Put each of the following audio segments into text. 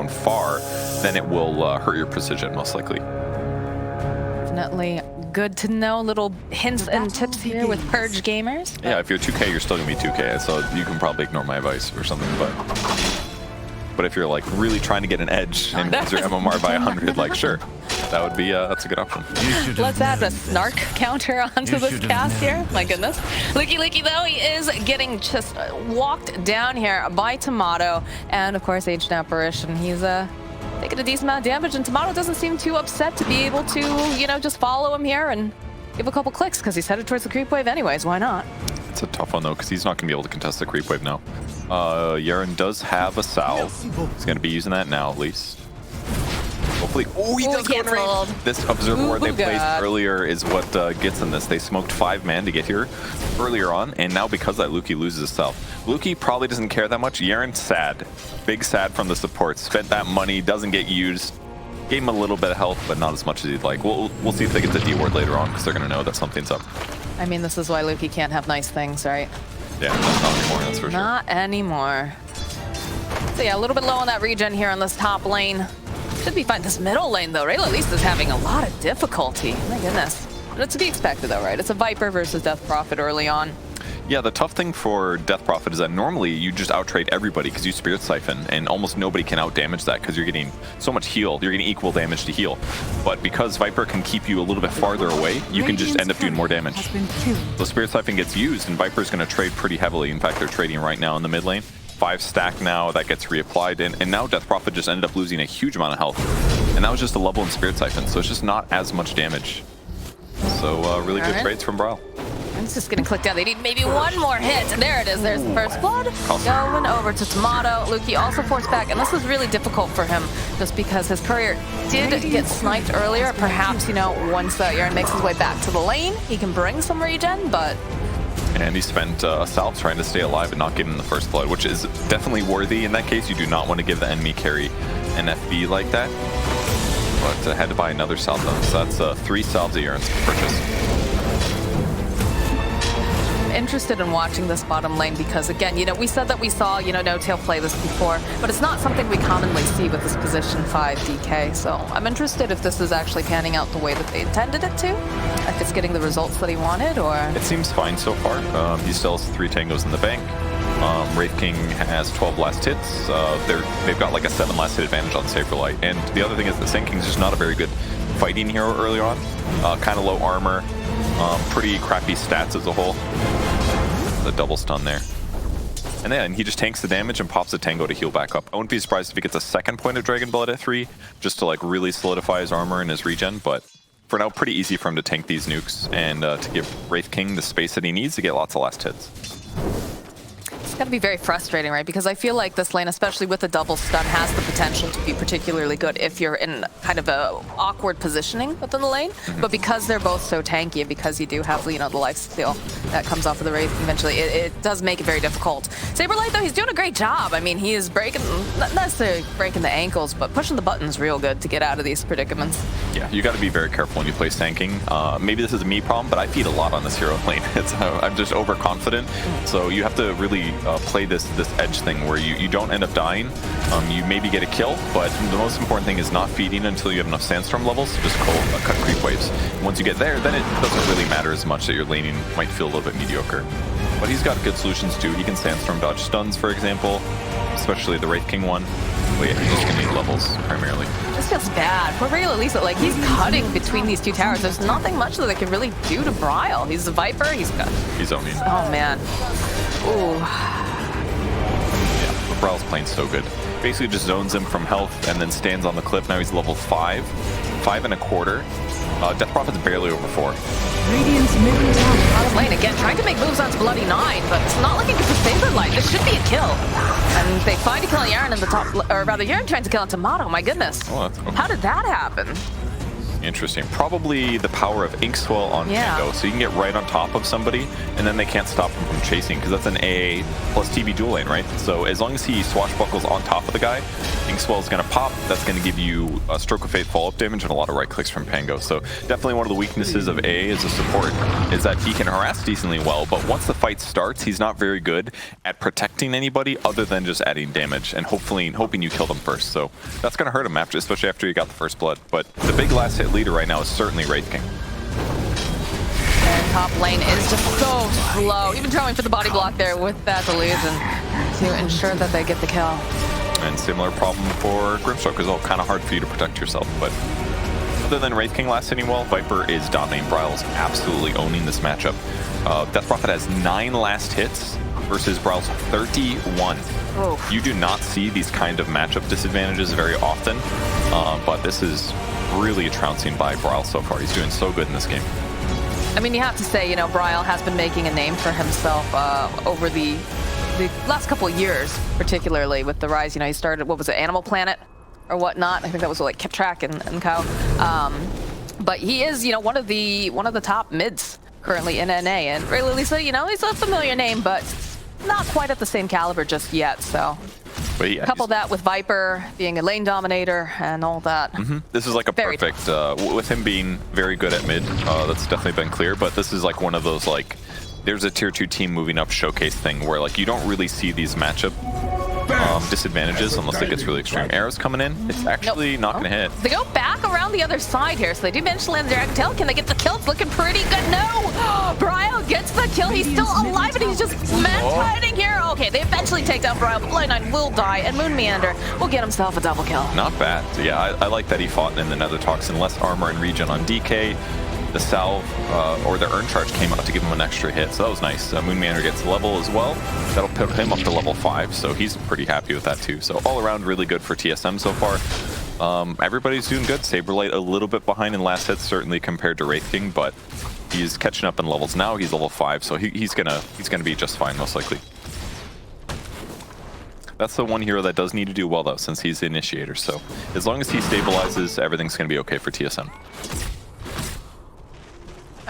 down far, then it will hurt your precision, most likely. Definitely good to know. Little hints and tips here with Purge gamers. Yeah, if you're 2K, you're still gonna be 2K, so you can probably ignore my advice or something. But if you're like really trying to get an edge and raise your MMR by 100, like sure, that would be that's a good option. Let's add a snark counter onto this cast here. My goodness. Leaky though, he is getting just walked down here by Timado, and of course Ancient Apparition. He's taking a decent amount of damage, and Timado doesn't seem too upset to be able to, you know, just follow him here and give a couple clicks because he's headed towards the creep wave anyways. Why not? It's a tough one though, because he's not gonna be able to contest the creep wave now. Yaren does have a salve. He's gonna be using that now at least. Hopefully, he does go in range. This observer they placed earlier is what gets in this. They smoked 5 man to get here earlier on, and now because of that, Luki loses his self. Luki probably doesn't care that much. Yaren sad, big sad from the support. Spent that money, doesn't get used. Gave him a little bit of health, but not as much as he'd like. We'll see if they get the D ward later on, because they're gonna know that something's up. I mean, this is why Luki can't have nice things, right? Yeah, not anymore, that's for sure. Not anymore. So yeah, a little bit low on that regen here on this top lane. Should be fine. This middle lane, though, Rayla at least is having a lot of difficulty. My goodness. But it's to be expected, though, right? It's a Viper versus Death Prophet early on. Yeah, the tough thing for Death Prophet is that normally you just out-trade everybody because you Spirit Siphon, and almost nobody can out-damage that because you're getting so much heal. You're getting equal damage to heal. But because Viper can keep you a little bit farther away, you can just end up doing more damage. So Spirit Siphon gets used, and Viper's going to trade pretty heavily. In fact, they're trading right now in the mid lane. 5 stack now, that gets reapplied, and now Death Prophet just ended up losing a huge amount of health. And that was just a level in Spirit Siphon, so it's just not as much damage. So really good trades from Brawl. It's just getting clicked out. They need maybe one more hit. There it is. There's the first blood. Going over to Timado. Luki also forced back, and this was really difficult for him just because his courier did get sniped earlier. Perhaps, you know, once Yaren makes his way back to the lane, he can bring some regen, but... And he spent a salve trying to stay alive and not give him the first blood, which is definitely worthy in that case. You do not want to give the enemy carry an FB like that. But had to buy another salve though, so that's 3 salves that Yaren's purchased. Interested in watching this bottom lane because, again, you know, we said that we saw, you know, No-Tail play this before, but it's not something we commonly see with this position 5 DK. So I'm interested if this is actually panning out the way that they intended it to, if it's getting the results that he wanted, or... It seems fine so far. He still has 3 tangos in the bank. Wraith King has 12 last hits. They've got like a 7 last hit advantage on Saberlight. And the other thing is that Sand King's just not a very good fighting hero early on. Kind of low armor, pretty crappy stats as a whole. The double stun there. And then he just tanks the damage and pops a tango to heal back up. I wouldn't be surprised if he gets a second point of Dragon Blood at 3, just to like really solidify his armor and his regen, but for now, pretty easy for him to tank these nukes and to give Wraith King the space that he needs to get lots of last hits. It's got to be very frustrating, right? Because I feel like this lane, especially with the double stun, has the potential to be particularly good if you're in kind of a awkward positioning within the lane. But because they're both so tanky, and because you do have, you know, the life steal that comes off of the Wraith eventually, it does make it very difficult. Saberlight, though, he's doing a great job. I mean, he is breaking, not necessarily breaking the ankles, but pushing the buttons real good to get out of these predicaments. Yeah, you got to be very careful when you play tanking. Maybe this is a me problem, but I feed a lot on this hero lane. I'm just overconfident, so you have to really play this edge thing where you don't end up dying. You maybe get a kill, but the most important thing is not feeding until you have enough Sandstorm levels to just cut creep waves. And once you get there, then it doesn't really matter as much that your laning might feel a little bit mediocre. But he's got good solutions too. He can Sandstorm dodge stuns, for example, especially the Wraith King one. But yeah, he's just gonna need levels primarily. This feels bad. Poor Real Elisa, like, he's cutting between these two towers. There's nothing much that they can really do to Bryle. He's a Viper, he's owning. Oh man. Ooh. Yeah, Bryle's playing so good. Basically just zones him from health and then stands on the cliff. Now he's level 5. 5.25. Death Prophet's barely over 4. Radiant's middle tower. Out of lane again, trying to make moves onto Bloody 9, but it's not looking good for Saberlight. This should be a kill. And they find a kill on Yaren in the top, or rather Yaren trying to kill on Timado. My goodness. Oh, that's okay. How did that happen? Interesting. Probably the power of Ink Swell on Tango, so you can get right on top of somebody, and then they can't stop him from chasing, because that's an AA plus TB dual lane, right? So as long as he swashbuckles on top of the guy and Ink Swell is going to pop. That's going to give you a Stroke of Fate follow-up damage and a lot of right clicks from Pango. So definitely one of the weaknesses of A as a support is that he can harass decently well, but once the fight starts, he's not very good at protecting anybody other than just adding damage and hoping you kill them first. So that's going to hurt him, especially after you got the first blood. But the big last hit leader right now is certainly Wraith King. And top lane is just so slow. Even throwing for the body block there with that illusion to ensure that they get the kill. And similar problem for Grimstroke as well. Kind of hard for you to protect yourself. But other than Wraith King last hitting well, Viper is dominating. Bryle's absolutely owning this matchup. Death Prophet has 9 last hits versus Bryle's 31. Oof. You do not see these kind of matchup disadvantages very often. But this is really a trouncing by Bryle so far. He's doing so good in this game. I mean, you have to say, Bryle has been making a name for himself over the last couple of years, particularly with the rise. He started, what was it, Animal Planet or whatnot? I think that was what kept track and Cow. But he is, one of the top mids currently in NA, and really, Lisa, he's a familiar name, but not quite at the same caliber just yet. So. But yeah, couple that with Viper being a lane dominator and all that. This is like a perfect, with him being very good at mid, that's definitely been clear, but this is like one of those, like, there's a tier 2 team moving up showcase thing where like you don't really see these matchup disadvantages unless it gets really extreme. Arrows coming in, it's actually not going to hit. They go back around the other side here, so they do manage to land the Dragon Tail. Can they get the kill? It's looking pretty good. No! Bryle gets the kill. He's still alive, and he's just hiding here. Okay, they eventually take down Bryle, but Blood9 will die, and Moon Meander will get himself a double kill. Not bad. Yeah, I like that he fought in the Nether Toxin, less armor and regen on DK. The salve or the urn charge came out to give him an extra hit, so that was nice. Moon Meander gets level as well. That'll put him up to level 5, so he's pretty happy with that too. So all around really good for TSM so far. Everybody's doing good. Saberlight a little bit behind in last hits, certainly compared to Wraith King, but he's catching up in levels now. He's level 5, so he's gonna be just fine most likely. That's the one hero that does need to do well though, since he's the initiator. So as long as he stabilizes, everything's gonna be okay for TSM.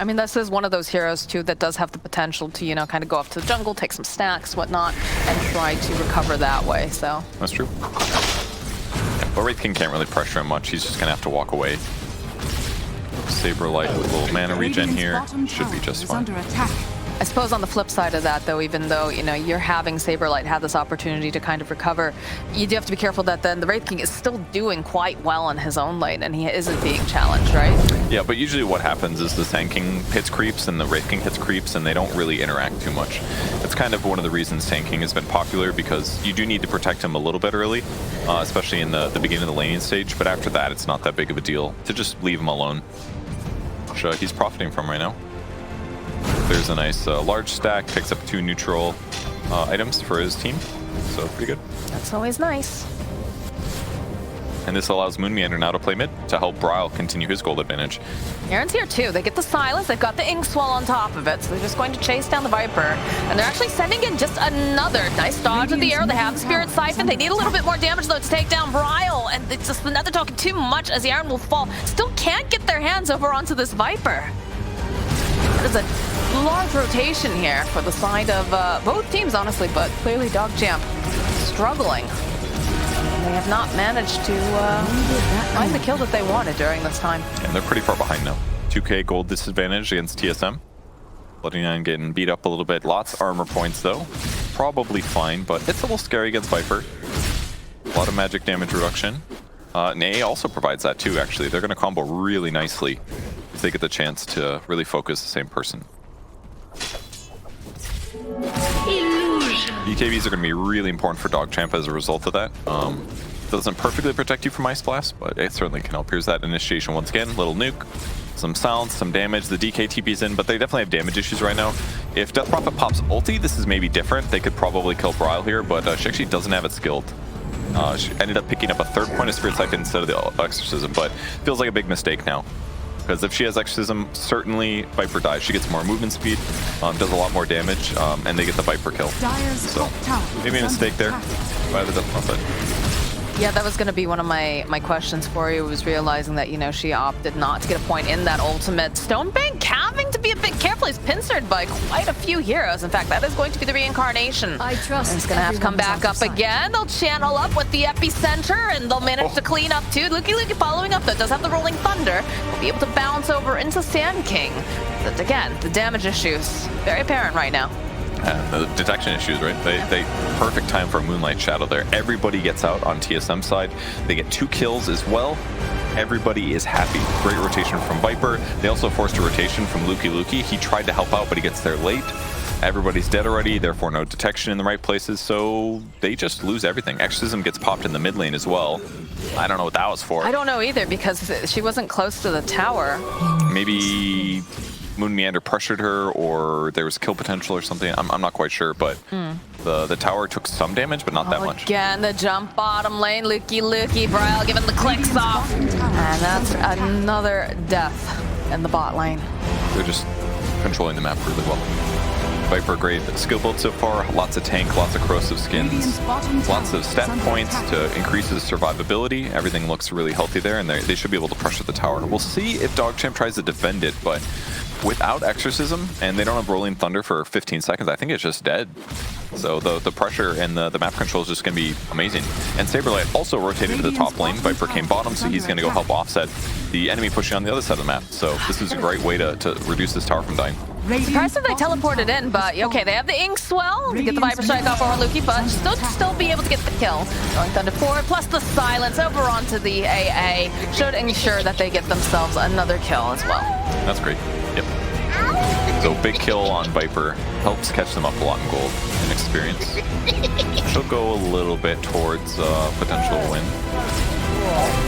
I mean, this is one of those heroes, too, that does have the potential to, kind of go up to the jungle, take some stacks, whatnot, and try to recover that way, so. That's true. But Wraith King can't really pressure him much. He's just going to have to walk away. Saberlight with a little mana regen here should be just fine. I suppose on the flip side of that, though, even though, you're having Saberlight have this opportunity to kind of recover, you do have to be careful that then the Wraith King is still doing quite well on his own lane, and he isn't being challenged, right? Yeah, but usually what happens is the Sand King hits creeps and the Wraith King hits creeps, and they don't really interact too much. It's kind of one of the reasons Sand King has been popular, because you do need to protect him a little bit early, especially in the beginning of the laning stage, but after that, it's not that big of a deal to just leave him alone, which he's profiting from right now. There's a nice large stack, picks up 2 neutral items for his team, so pretty good. That's always nice. And this allows Moon Meander now to play mid to help Bryle continue his gold advantage. Aaron's here too. They get the silence, they've got the ink swell on top of it, so they're just going to chase down the Viper. And they're actually sending in just another nice dodge of the arrow. They have the Spirit Siphon. They need a little bit more damage though to take down Bryle. And it's just the Nether talking too much as the Aaron will fall. Still can't get their hands over onto this Viper. There's a large rotation here for the side of both teams, honestly, but clearly Dogjamp struggling. They have not managed to find the kill that they wanted during this time. And they're pretty far behind now. 2k gold disadvantage against TSM. Blood9 getting beat up a little bit. Lots of armor points though. Probably fine, but it's a little scary against Viper. A lot of magic damage reduction. NA also provides that too, actually. They're going to combo really nicely if they get the chance to really focus the same person. BKBs are going to be really important for Dogjamp as a result of that. Doesn't perfectly protect you from Ice Blast, but it certainly can help. Here's that initiation once again. Little nuke, some silence, some damage. The DK TP's in, but they definitely have damage issues right now. If Death Prophet pops ulti, this is maybe different. They could probably kill Bryle here, but she actually doesn't have it skilled. She ended up picking up a 3rd point of Spirit Siphon instead of the Exorcism, but feels like a big mistake now. Because if she has Exorcism, certainly Viper dies. She gets more movement speed, does a lot more damage, and they get the Viper kill. So maybe a mistake there by the Death Prophet. Yeah, that was going to be one of my questions for you, was realizing that, you know, she opted not to get a point in that ultimate. Stonebank having to be a bit careful. He's pincered by quite a few heroes. In fact, that is going to be the reincarnation. I trust It's going to have to come back up again. They'll channel up with the epicenter, and they'll manage to clean up too. Lucky following up, though, does have the rolling thunder. Will be able to bounce over into Sand King. But again, the damage issues, very apparent right now. The detection issues, right? They perfect time for a Moonlight Shadow there. Everybody gets out on TSM side. They get 2 kills as well. Everybody is happy. Great rotation from Viper. They also forced a rotation from Luki. He tried to help out, but he gets there late. Everybody's dead already, therefore no detection in the right places, so they just lose everything. Exorcism gets popped in the mid lane as well. I don't know what that was for. I don't know either, because she wasn't close to the tower. Maybe Moon Meander pressured her, or there was kill potential or something. I'm not quite sure, but the tower took some damage, but not that much. Again, the jump bottom lane. Luki, Bryle giving the clicks off. And that's another death in the bot lane. They're just controlling the map really well. Viper, great skill build so far. Lots of tank, lots of corrosive skins, lots of stat points to increase his survivability. Everything looks really healthy there, and they should be able to pressure the tower. We'll see if Dogchamp tries to defend it, but without Exorcism, and they don't have Rolling Thunder for 15 seconds, I think it's just dead. So the pressure and the map control is just going to be amazing. And Saberlight also rotated to the top lane. Viper came bottom, so he's going to go help offset the enemy pushing on the other side of the map. So this is a great way to reduce this tower from dying. Surprised that they teleported in, but okay, they have the Ink Swell to get the Viper Strike off over Luki, but still be able to get the kill. Going Thunder forward, plus the silence over onto the AA should ensure that they get themselves another kill as well. That's great. Yep. So big kill on Viper helps catch them up a lot in gold and experience. She'll go a little bit towards potential win.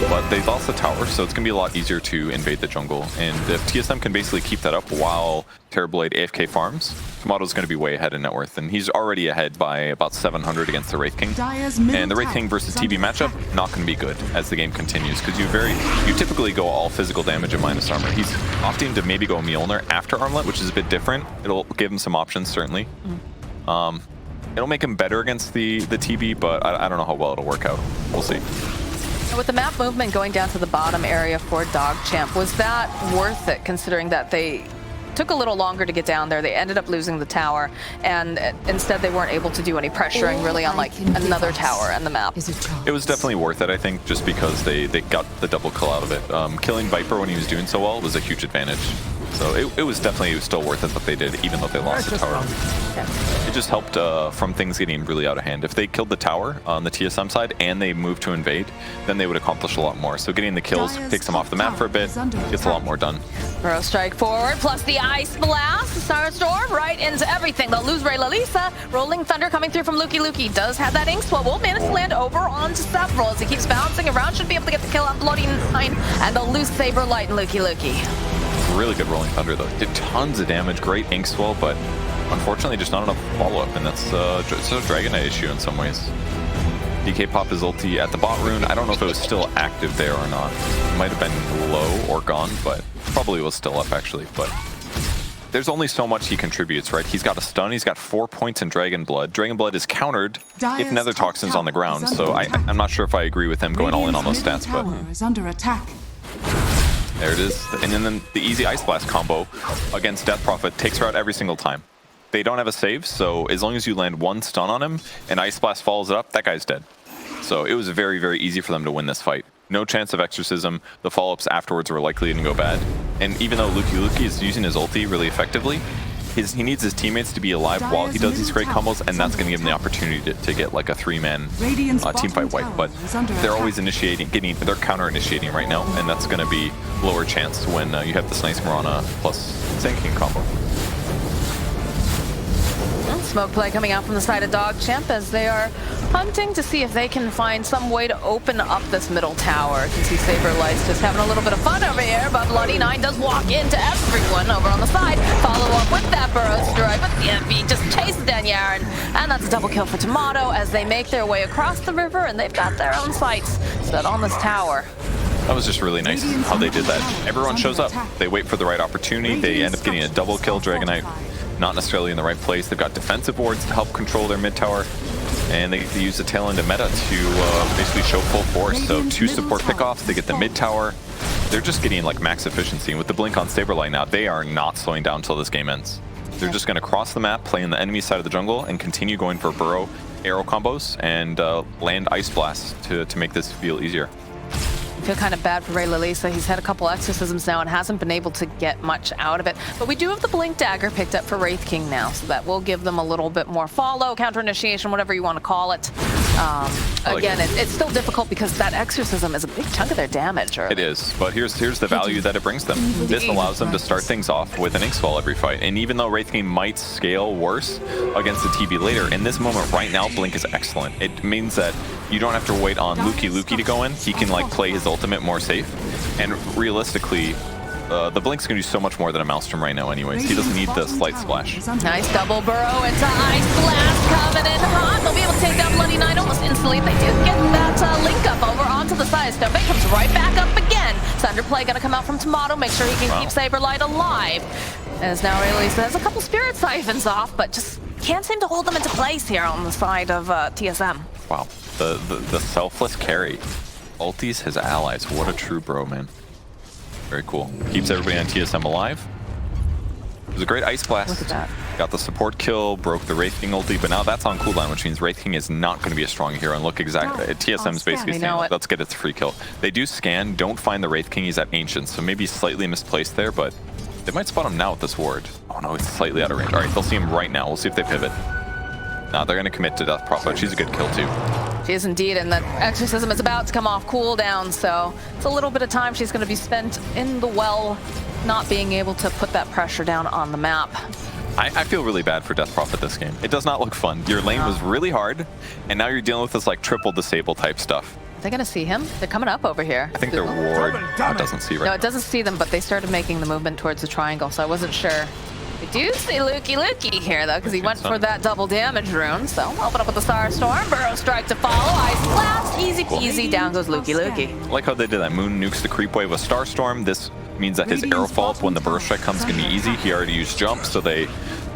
But they lost the tower, so it's going to be a lot easier to invade the jungle. And if TSM can basically keep that up while Terrorblade AFK farms, Timado's going to be way ahead in net worth. And he's already ahead by about 700 against the Wraith King. And the Wraith King versus TB matchup, not going to be good as the game continues, because you typically go all physical damage and minus armor. He's opting to maybe go Mjolnir after Armlet, which is a bit different. It'll give him some options, certainly. It'll make him better against the TB, but I don't know how well it'll work out. We'll see. With the map movement going down to the bottom area for Dogchamp, was that worth it, considering that they took a little longer to get down there? They ended up losing the tower, and instead they weren't able to do any pressuring really on like another tower in the map. It was definitely worth it, I think, just because they got the double kill out of it. Killing Viper when he was doing so well was a huge advantage. So it was definitely still worth it that they did, even though they lost the tower. It just helped from things getting really out of hand. If they killed the tower on the TSM side and they moved to invade, then they would accomplish a lot more. So getting the kills takes them off the map for a bit, gets a lot more done. Burrow strike forward, plus the Ice Blast, the Starstorm right into everything. They'll lose Ray Lalisa. Rolling Thunder coming through from Luki. Does have that Ink Swell. Will manage to land over onto several as he keeps bouncing around. Should be able to get the kill on Bloody 9, and they'll lose Saberlight and Luki. Really good Rolling Thunder though. Did tons of damage, great Ink Swell, but unfortunately just not enough follow-up, and that's it's a Dragon Knight issue in some ways. DK pop his ulti at the bot rune. I don't know if it was still active there or not. It might have been low or gone, but probably was still up actually. But there's only so much he contributes, right? He's got a stun, he's got 4 points in Dragon Blood. Dragon Blood is countered if Nether Toxin's on the ground, so I'm not sure if I agree with him going all in on those stats, but there it is. And then the easy Ice Blast combo against Death Prophet takes her out every single time. They don't have a save, so as long as you land one stun on him and Ice Blast follows it up, that guy's dead. So it was very, very easy for them to win this fight. No chance of Exorcism. The follow-ups afterwards were likely to go bad. And even though Luki is using his ulti really effectively, he needs his teammates to be alive while he does these great combos, and that's going to give him the opportunity to get like a 3-man team fight wipe. But they're always they're counter-initiating right now, and that's going to be lower chance when you have this nice Mirana plus Sand King combo. Smoke play coming out from the side of Dogchamp as they are hunting to see if they can find some way to open up this middle tower. You can see Saberlight's just having a little bit of fun over here, but Bloody 9 does walk into everyone over on the side. Follow up with that Burrow strike, but the MV just chases down Yaren, and that's a double kill for Timado as they make their way across the river, and they've got their own sights set on this tower. That was just really nice how they did that. Everyone shows up, they wait for the right opportunity, they end up getting a double kill. Dragon Knight not necessarily in the right place. They've got defensive wards to help control their mid tower. And they use the tail end of meta to basically show full force. So 2 support pickoffs, they get the mid tower. They're just getting like max efficiency. And with the blink on Saberlight now, they are not slowing down until this game ends. They're just going to cross the map, play in the enemy side of the jungle, and continue going for burrow arrow combos and land Ice Blast to make this feel easier. I feel kind of bad for Ray Lalisa. He's had a couple exorcisms now and hasn't been able to get much out of it. But we do have the Blink Dagger picked up for Wraith King now, so that will give them a little bit more follow, counter initiation, whatever you want to call it. Again, it's still difficult because that exorcism is a big chunk of their damage. Early. It is, but here's the value that it brings them. This allows them to start things off with an Inkswell every fight. And even though Wraith King might scale worse against the TB later, in this moment right now, Blink is excellent. It means that you don't have to wait on Luki to go in. He can like play his ultimate more safe. And realistically, the Blink's gonna do so much more than a Maelstrom right now anyways. He doesn't need the Slight Splash. Nice double burrow into Ice Blast coming in hot. They'll be able to take down Bloody Knight almost instantly. They do get that link up over onto the side. Snowbait comes right back up again. Thunderplay gonna come out from Timado, make sure he can keep Saberlight alive. As now Ray Lalisa has a couple Spirit Siphons off, but just can't seem to hold them into place here on the side of TSM. Wow, the selfless carry. Ulties his allies. What a true bro, man. Very cool. Keeps everybody on TSM alive. It was a great Ice Blast. Look at that. Got the support kill, broke the Wraith King ulti, but now that's on cooldown, which means Wraith King is not going to be a strong hero. And look exactly, TSM's basically saying, let's get its free kill. They do scan, don't find the Wraith King, he's at Ancient, so maybe slightly misplaced there, but they might spot him now with this ward. Oh no, it's slightly out of range. All right, they'll see him right now. We'll see if they pivot. No, they're going to commit to Death Prophet. She's a good kill too. She is indeed, and that exorcism is about to come off cooldown, so it's a little bit of time she's going to be spent in the well, not being able to put that pressure down on the map. I feel really bad for Death Prophet this game. It does not look fun. Your lane was really hard, and now you're dealing with this like triple disable type stuff. Are they going to see him? They're coming up over here. I think their ward doesn't see right now. No, it doesn't see them, but they started making the movement towards the triangle, so I wasn't sure. We do see Luki here, though, because he went for that double damage rune. So open up with the Star Storm, Burrow Strike to follow, Ice Blast, easy peasy, down goes Luki. I like how they did that. Moon nukes the creep wave with Star Storm. This means that his arrow follow-up when the Burrow Strike comes can be easy. He already used jump, so they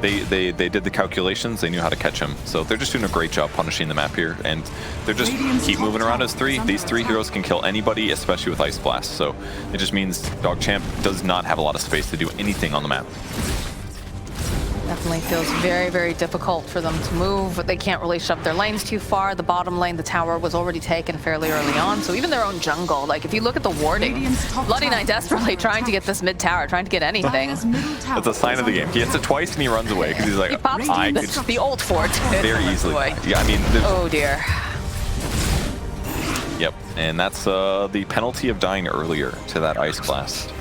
did the calculations. They knew how to catch him. So they're just doing a great job punishing the map here, and they're just keep moving around as three. These 3 heroes can kill anybody, especially with Ice Blast. So it just means Dogchamp does not have a lot of space to do anything on the map. Definitely feels very, very difficult for them to move. They can't really shove their lanes too far. The bottom lane, the tower, was already taken fairly early on. So even their own jungle, like if you look at the warding, Bloody Knight desperately trying to get this mid tower, trying to get anything. That's a sign of the game. He hits it twice and he runs away because he's like, he pops I could the ult fort very easily. Yeah, I mean, oh dear. Yep, and that's the penalty of dying earlier to that Ice Blast.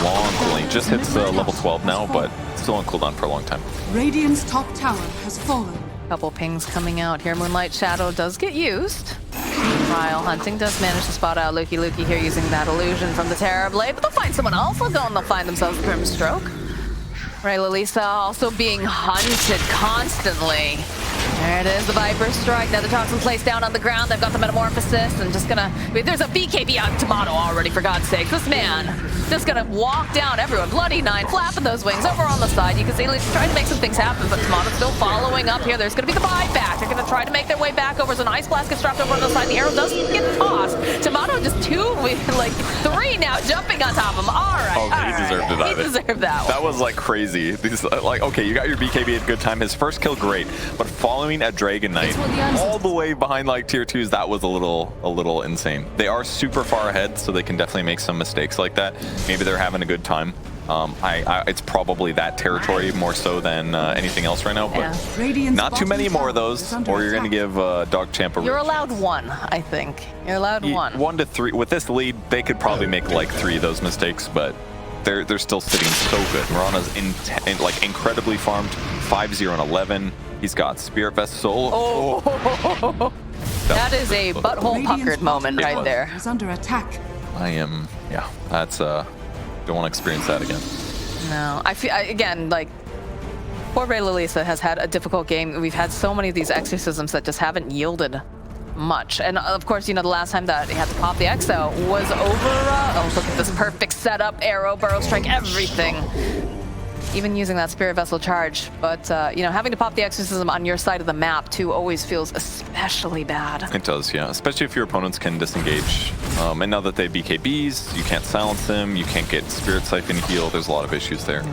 Long cooling. Just hits level 12 now, but still on cooldown for a long time. Radiant's top tower has fallen. Couple pings coming out here. Moonlight Shadow does get used. While Hunting does manage to spot out Luki here using that illusion from the Terrorblade, but they'll find someone else. They'll go and they'll find themselves a Grimstroke. Ray Lalisa also being hunted constantly. There it is, the Viper Strike. Now the Toxin placed down on the ground. They've got the Metamorphosis and just gonna... There's a BKB on Timado already, for God's sake. This man just gonna walk down everyone. Bloody Nine flapping those wings over on the side. You can see he's trying to make some things happen, but Timado's still following up here. There's gonna be the buyback. They're gonna try to make their way back over. So an Ice Blast gets dropped over on the side. The arrow does get tossed. Timado just 3 now jumping on top of him. All right. Okay, he deserved to die. He deserved that one. That was like crazy. These, like, okay, you got your BKB at a good time. His first kill, great, but following a Dragon Knight all the way behind like tier 2s, that was a little insane. They are super far ahead, so they can definitely make some mistakes like that. Maybe they're having a good time. It's probably that territory more so than anything else right now, but not too many more of those, or you're going to give Dogchamp a... You're allowed 1, I think. You're allowed 1. 1 to 3. With this lead, they could probably make like 3 of those mistakes, but they're still sitting so good. Mirana's like incredibly farmed, 5-0 and 11. He's got Spirit Vest Soul. Oh. That is a butthole puckered moment right there. Is under attack. Yeah, that's don't want to experience that again. No, I feel again like poor Ray Lalisa has had a difficult game. We've had so many of these exorcisms that just haven't yielded much. And of course, you know, the last time that he had to pop the Exo was over. Oh, look at this perfect setup, arrow, Burrow Strike, everything. even using that Spirit Vessel charge. But, you know, having to pop the Exorcism on your side of the map, too, always feels especially bad. It does, yeah. Especially if your opponents can disengage. And now that they have BKBs, you can't silence them, you can't get Spirit Siphon heal. There's a lot of issues there.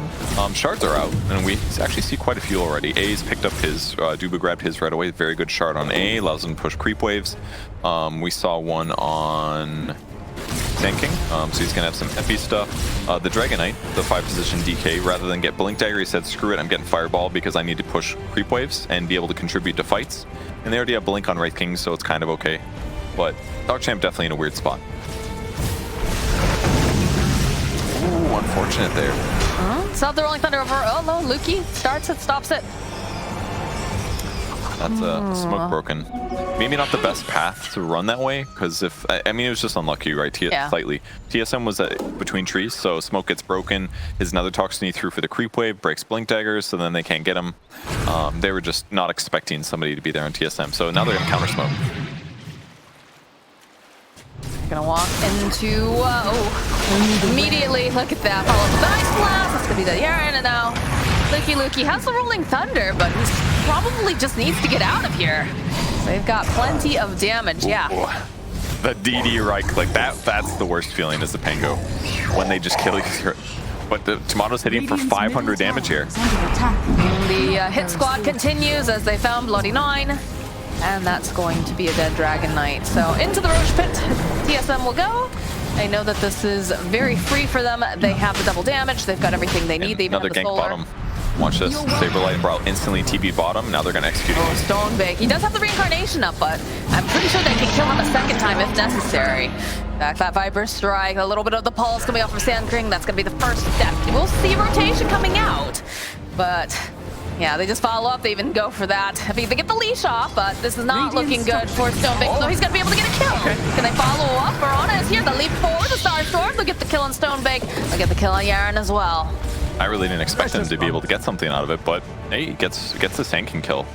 Shards are out, and we actually see quite a few already. A's picked up his, Duba grabbed his right away. Very good shard on A, allows him to push creep waves. We saw one on Sand King, so he's gonna have some epi stuff. The Dragon Knight, the 5-position DK, rather than get Blink Dagger, he said, screw it, I'm getting Fireball because I need to push creep waves and be able to contribute to fights. And they already have Blink on Wraith King, so it's kind of okay. But Dogchamp definitely in a weird spot. Ooh, unfortunate there. Stop the Rolling Thunder over. Oh no, Lukey starts it, stops it. That's smoke broken. Maybe not the best path to run that way, because if I mean it was just unlucky, right? Slightly. TSM was between trees, so smoke gets broken. His Nether Toxiny through for the creep wave, breaks Blink Daggers, so then they can't get him. They were just not expecting somebody to be there on TSM, so now they're gonna counter smoke. Gonna walk into immediately. Look at that. Follow the Ice Blast. That's gonna be the Yaren now. Lukey has the Rolling Thunder, but he probably just needs to get out of here. They've got plenty of damage, yeah. Ooh. The DD right click, that's the worst feeling as the Pango. When they just kill you. But the Timado's hitting for 500 damage here. The hit squad continues as they found Bloody 9. And that's going to be a dead Dragon Knight. So into the Roche Pit, TSM will go. They know that this is very free for them. They have the double damage. They've got everything they need. They even another have the gank solar. bottom. Watch this. Saberlight and Brawl instantly TP bottom. Now they're going to execute him. Stone Bake. He does have the reincarnation up, but I'm pretty sure they can kill him a second time if necessary. Back that Viper Strike. A little bit of the pulse coming off of Sand King. That's going to be the first step. We'll see rotation coming out. But yeah, they just follow up. They even go for that. I mean, they get the leash off, but this is not looking good for Stone Bake. So he's going to be able to get a kill. Okay. Can they follow up? Verona is here. The leap forward. The Star Storm. They'll get the kill on Stone Bake. They'll get the kill on Yaren as well. I really didn't expect him to be able to get something out of it, but hey, he gets the Sand King kill.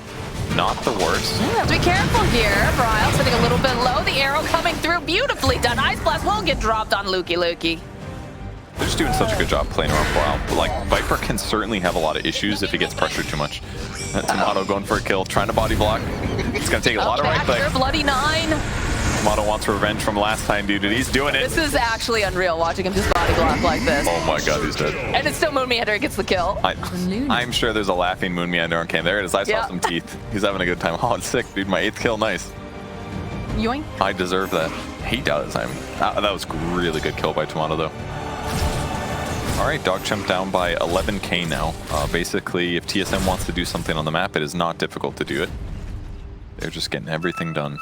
Not the worst. You have to be careful here. Bryle sitting a little bit low. The arrow coming through. Beautifully done. Ice Blast will get dropped on Lukey. They're just doing such a good job playing around Bryle. But like, Viper can certainly have a lot of issues if he gets pressured too much. Timado going for a kill, trying to body block. It's going to take a lot of right clicks. Bloody 9. Timado wants revenge from last time, dude, and he's doing it. This is actually unreal, watching him just body block like this. Oh my god, he's dead. And it's still Moon Meander gets the kill. I'm sure there's a laughing Moon Meander on cam. There it is. I saw some teeth. He's having a good time. Oh, it's sick, dude. My 8th kill. Nice. Yoink. I deserve that. He does. That was a really good kill by Timado, though. All right, Dogchamp down by 11k now. Basically, if TSM wants to do something on the map, it is not difficult to do it. They're just getting everything done.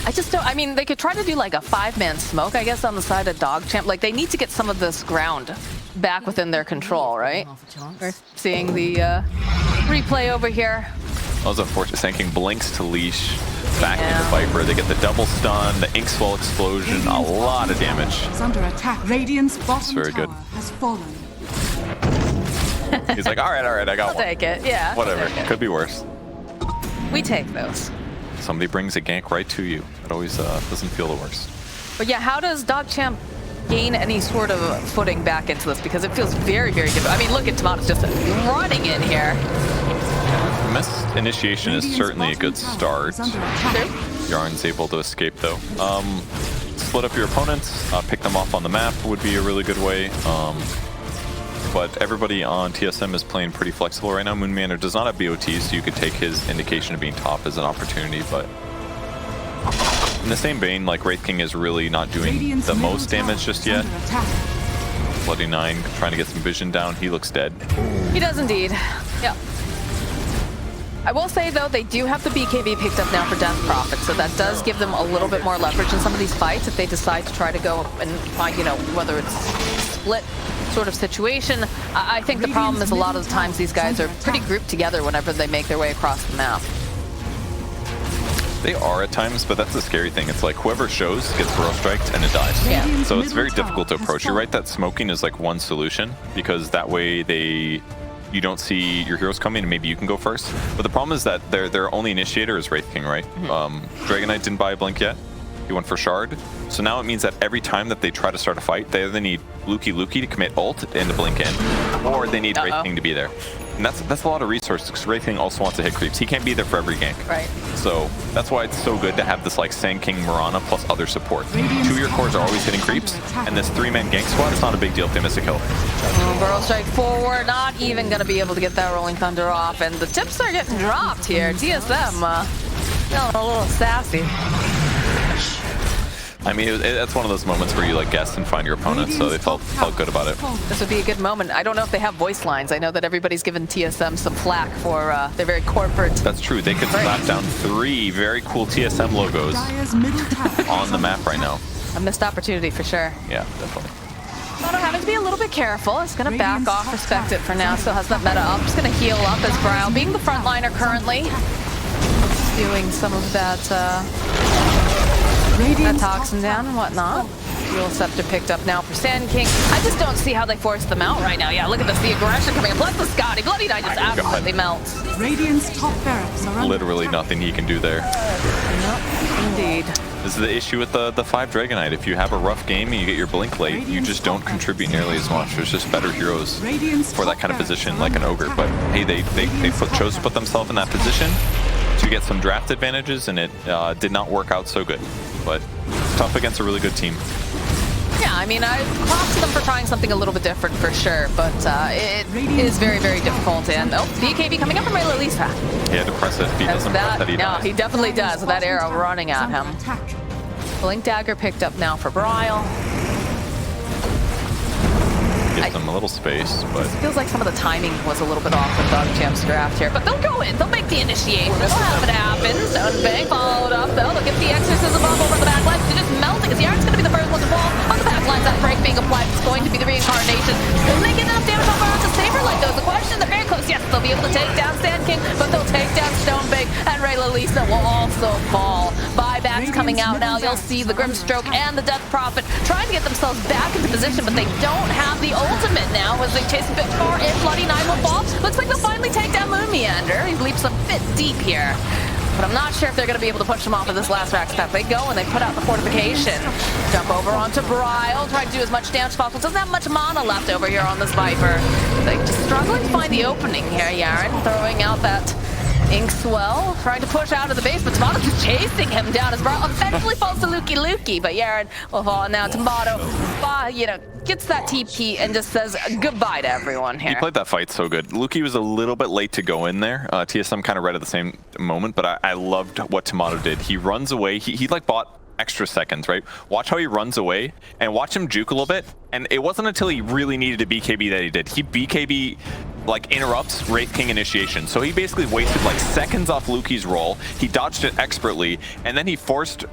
I just don't, I mean, they could try to do like a 5-man smoke, I guess, on the side of Dogchamp. Like, they need to get some of this ground back within their control, right? We're seeing the replay over here. That was unfortunate. Sand King blinks to leash back into Viper. They get the double stun, the Ink Swell explosion, a lot of damage. It's under attack. Radiant's bottom very tower good. has fallen. He's like, all right, I got one. I'll take it, yeah. Whatever, could be worse. We take those. Somebody brings a gank right to you. It always doesn't feel the worst. But yeah, how does Dogchamp gain any sort of footing back into this? Because it feels very, very difficult. I mean, look at Timado's just running in here. Missed initiation is certainly a good start. Yarn's able to escape though. Split up your opponents, pick them off on the map would be a really good way. But everybody on TSM is playing pretty flexible right now. Moon Meander does not have BOT, so you could take his indication of being top as an opportunity, but in the same vein, like, Wraith King is really not doing the most damage just yet. Bloody 9 trying to get some vision down. He looks dead. He does indeed. Yeah. I will say, though, they do have the BKB picked up now for Death Prophet, so that does give them a little bit more leverage in some of these fights if they decide to try to go and find, you know, whether it's split sort of situation. I think the problem is a lot of the times these guys are pretty grouped together whenever they make their way across the map. They are at times, but that's the scary thing. It's like whoever shows gets bro striked and it dies. Yeah. So it's very difficult to approach. You're right that smoking is like one solution, because that way you don't see your heroes coming and maybe you can go first. But the problem is that their only initiator is Wraith King, right? Dragon Knight didn't buy a blink yet. He went for Shard. So now it means that every time that they try to start a fight, they either need Lukey to commit ult and to blink in, or they need Wraith King to be there. And that's a lot of resources, because Wraith King also wants to hit creeps. He can't be there for every gank. Right. So that's why it's so good to have this like Sand King, Mirana plus other support. 2 of your cores are always hitting creeps, and this 3-man gank squad is not a big deal if they miss a kill. Burrow strike forward, not even going to be able to get that Rolling Thunder off, and the tips are getting dropped here. TSM feeling a little sassy. I mean, that's one of those moments where you like guess and find your opponent, so they felt good about it. This would be a good moment. I don't know if they have voice lines. I know that everybody's given TSM some flack for their very corporate. That's true. They could slap down 3 very cool TSM logos on the map right now. A missed opportunity for sure. Yeah, definitely. Timado having to be a little bit careful. It's going to back off, respect it for now. Still has that meta up. Just going to heal up as Bryle, being the frontliner currently, doing some of that toxin down and whatnot. Fuel Scepter picked up now for Sand King. I just don't see how they force them out right now. Yeah, look at this, the aggression coming in. Plus the Scotty. Bloody Knight just absolutely melts. Radiant's top barracks are under Literally attack. nothing he can do there. Nope, indeed. This is the issue with the 5 Dragonite. If you have a rough game and you get your blink late, you just don't contribute nearly as much. There's just better heroes for that kind of position, like an Ogre. But hey, they chose to put themselves in that position to get some draft advantages, and it did not work out so good. But tough against a really good team. Yeah, I mean, I props to them for trying something a little bit different for sure, but it is very, very difficult. And BKB coming up from Rayla Lisa. He had to press it. If he doesn't press it, he no, dies. he definitely does with that arrow running at him. Blink Dagger picked up now for Bryle. Gives them a little space, but Feels like some of the timing was a little bit off with Dog Champ's draft here, but they'll go in. They'll make the initiation. They'll have it happen. Stonebank followed up, though. They'll get the Exorcism up over the backline. They're just melting, as Yaren's going to be the first one to fall on the backline. That break being applied is going to be the reincarnation. Will they get enough damage over onto Saberlight, though? The question, they're very close. Yes, they'll be able to take down Sand King, but they'll take down Stonebank, and Rayla Lisa will also fall. Buybacks coming out now. You'll see the Grimstroke and the Death Prophet trying to get themselves back into position, but they don't have the ultimate now as they chase a bit far in. Bloody Nine will fall. Looks like they'll finally take down Moon Meander. He leaps a bit deep here. But I'm not sure if they're going to be able to push him off of this last Vax path. They go and they put out the fortification. Jump over onto Bryle, try to do as much damage as possible. Doesn't have much mana left over here on this Viper. They're just struggling to find the opening here, Yaren. Throwing out that Inkswell, trying to push out of the base, but Timado's just chasing him down as Bryle eventually falls to Lukey, but Yaren will fall now. Timado, gets that TP and just says goodbye to everyone here. he played that fight so good. Lukey was a little bit late to go in there. TSM kind of read at the same moment, but I loved what Timado did. He runs away. He like bought extra seconds, right? Watch how he runs away and watch him juke a little bit. And it wasn't until he really needed to BKB that he did. He BKB like interrupts Wraith King initiation. So he basically wasted like seconds off Lukey's roll. He dodged it expertly, and then he forced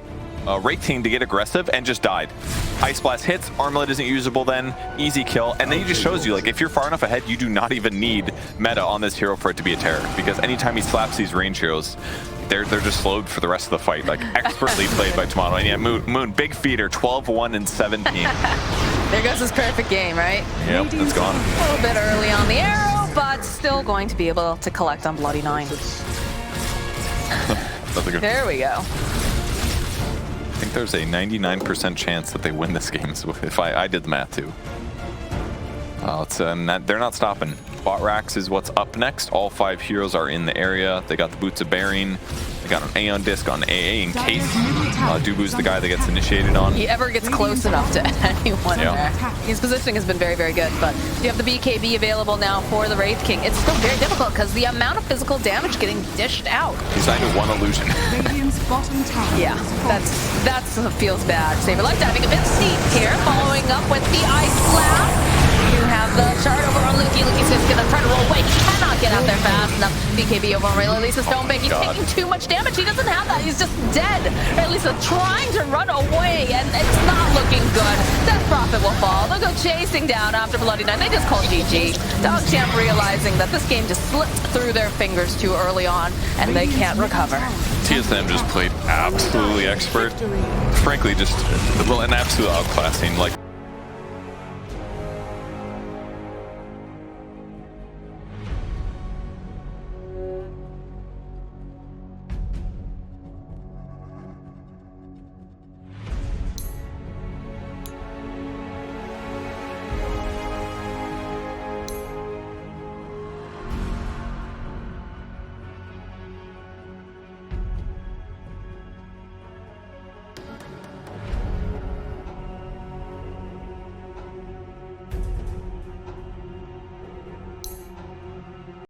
Wraith King to get aggressive and just died. Ice Blast hits, Armlet isn't usable then, easy kill, and then he just shows you, like, if you're far enough ahead, you do not even need meta on this hero for it to be a terror, because anytime he slaps these range heroes, they're just slowed for the rest of the fight. Like, expertly played by Timado. And yeah, Moon, big feeder, 12-1 and 17. There goes his perfect game, right? Yep, it's gone. A little bit early on the arrow, but still going to be able to collect on Bloody Nine. There we go. I think there's a 99% chance that they win this game, so if I did the math too. They're not stopping. Bot Rax is what's up next. All 5 heroes are in the area. They got the Boots of Bearing. They got an Aeon Disc on AA in case Dubu's the guy that gets initiated on. He ever gets close enough to anyone there. His positioning has been very, very good, but you have the BKB available now for the Wraith King. It's still very difficult because the amount of physical damage getting dished out. He's signed with 1 illusion. Yeah, that feels bad. Saberlight diving a bit steep here, following up with the Ice Blast. You have the shard over on Lukey. Lukey's just gonna try to roll away. He cannot get out there fast enough. BKB over on Rayla Lisa Stonebank. He's taking too much damage. He doesn't have that. He's just dead. Rayla Lisa trying to run away, and it's not looking good. Death Prophet will fall. They'll go chasing down after Bloody Nine. They just call GG. Dog Champ realizing that this game just slipped through their fingers too early on, and they can't recover. TSM just played absolutely expert. Frankly, just an absolute outclassing. Like,